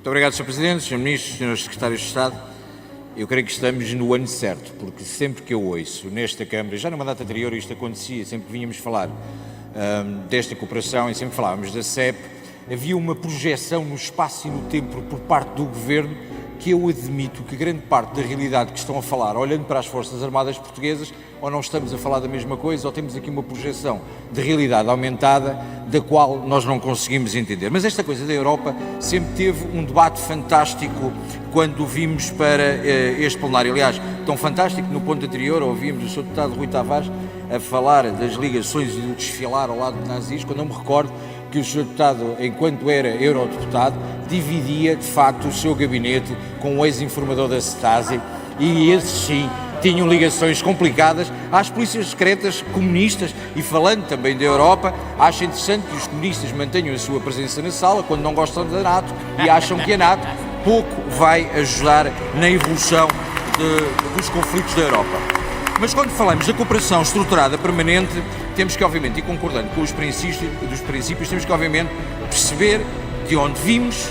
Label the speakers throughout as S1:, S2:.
S1: Muito obrigado, Sr. Presidente, Sr. Ministro, Srs. Secretários de Estado. Eu creio que estamos no ano certo, porque sempre que eu ouço nesta Câmara, já no mandato anterior isto acontecia, sempre que vínhamos falar desta cooperação e sempre falávamos da CEP, havia uma projeção no espaço e no tempo por parte do Governo que eu admito que grande parte da realidade que estão a falar, olhando para as Forças Armadas Portuguesas, ou não estamos a falar da mesma coisa, ou temos aqui uma projeção de realidade aumentada, da qual nós não conseguimos entender. Mas esta coisa da Europa sempre teve um debate fantástico quando vimos para este plenário. Aliás, tão fantástico que no ponto anterior ouvimos o Sr. Deputado Rui Tavares a falar das ligações e do desfilar ao lado de nazis, quando eu me recordo que o Sr. Deputado, enquanto era eurodeputado, dividia, de facto, o seu gabinete com o ex-informador da Stasi, e esses, sim, tinham ligações complicadas às polícias secretas comunistas. E falando também da Europa, acho interessante que os comunistas mantenham a sua presença na sala quando não gostam da NATO e acham que a NATO pouco vai ajudar na evolução dos conflitos da Europa. Mas quando falamos da cooperação estruturada permanente, temos que, obviamente, e concordando com os princípios, temos que, obviamente, perceber de onde vimos,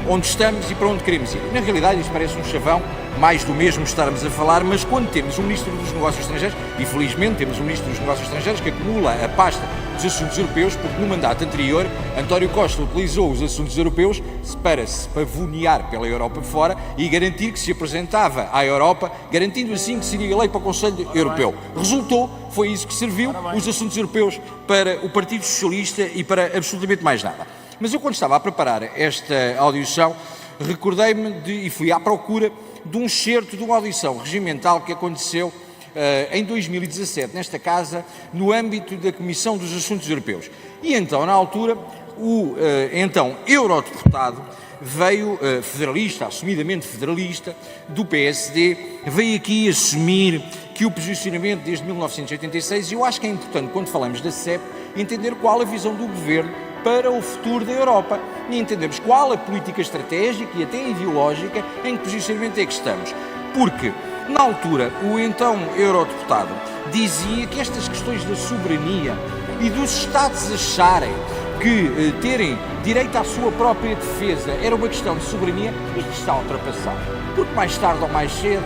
S1: onde estamos e para onde queremos ir. Na realidade, isto parece um chavão, mais do mesmo estarmos a falar, mas quando temos um Ministro dos Negócios Estrangeiros, e felizmente temos um Ministro dos Negócios Estrangeiros que acumula a pasta dos assuntos europeus, porque no mandato anterior, António Costa utilizou os assuntos europeus para se pavonear pela Europa fora e garantir que se apresentava à Europa, garantindo assim que seria eleito para o Conselho Europeu. Resultou, foi isso que serviu, os assuntos europeus para o Partido Socialista e para absolutamente mais nada. Mas eu, quando estava a preparar esta audição, recordei-me e fui à procura de um excerto de uma audição regimental que aconteceu em 2017, nesta casa, no âmbito da Comissão dos Assuntos Europeus. E então, na altura, o então eurodeputado veio, federalista, assumidamente federalista, do PSD, veio aqui assumir que o posicionamento desde 1986, e eu acho que é importante, quando falamos da CEP, entender qual a visão do Governo para o futuro da Europa e entendemos qual a política estratégica e até ideológica em que posicionamento é que estamos. Porque, na altura, o então eurodeputado dizia que estas questões da soberania e dos Estados acharem que terem direito à sua própria defesa era uma questão de soberania, isto está ultrapassado. Porque mais tarde ou mais cedo,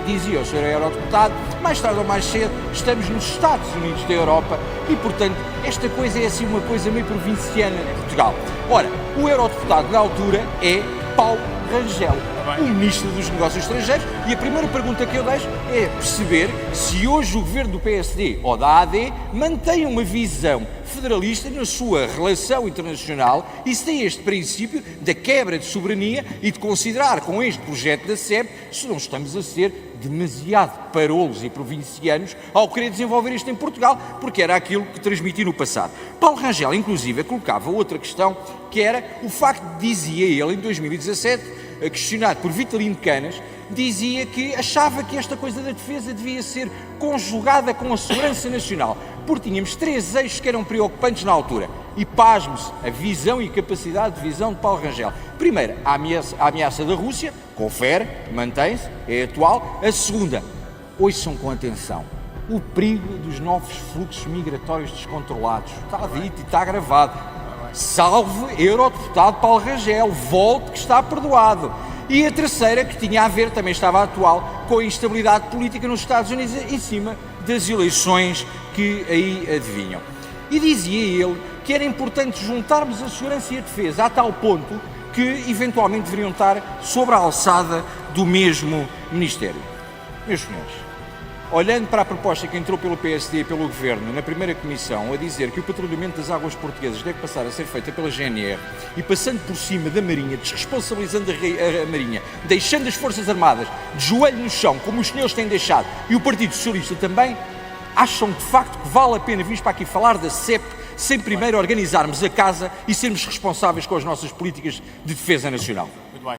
S1: dizia o Sr. Eurodeputado, mais tarde ou mais cedo estamos nos Estados Unidos da Europa e, portanto, esta coisa é assim uma coisa meio provinciana de Portugal. Ora, o Eurodeputado na altura é Paulo Rangel, o Ministro dos Negócios Estrangeiros, e a primeira pergunta que eu deixo é perceber se hoje o Governo do PSD ou da AD mantém uma visão federalista na sua relação internacional e se tem este princípio da quebra de soberania e de considerar com este projeto da CEP se não estamos a ser demasiado parolos e provincianos ao querer desenvolver isto em Portugal, porque era aquilo que transmiti no passado. Paulo Rangel, inclusive, colocava outra questão, que era o facto de, dizia ele, em 2017, questionado por Vitalino Canas, dizia que achava que esta coisa da defesa devia ser conjugada com a segurança nacional, porque tínhamos 3 eixos que eram preocupantes na altura. E pasme-se a visão e capacidade de visão de Paulo Rangel. Primeiro, a ameaça da Rússia, confere, mantém-se, é atual. A segunda, ouçam com atenção, o perigo dos novos fluxos migratórios descontrolados. Está dito e está gravado. Salve eurodeputado Paulo Rangel, volte que está perdoado. E a terceira, que tinha a ver, também estava atual, com a instabilidade política nos Estados Unidos em cima das eleições que aí adivinham. E dizia ele que era importante juntarmos a segurança e a defesa a tal ponto que eventualmente deveriam estar sobre a alçada do mesmo Ministério. Meus senhores, olhando para a proposta que entrou pelo PSD e pelo Governo na primeira comissão a dizer que o patrulhamento das águas portuguesas deve passar a ser feito pela GNR e passando por cima da Marinha, desresponsabilizando a Marinha, deixando as Forças Armadas de joelho no chão, como os senhores têm deixado, e o Partido Socialista também, acham de facto que vale a pena vir para aqui falar da CEP sem primeiro organizarmos a casa e sermos responsáveis com as nossas políticas de defesa nacional?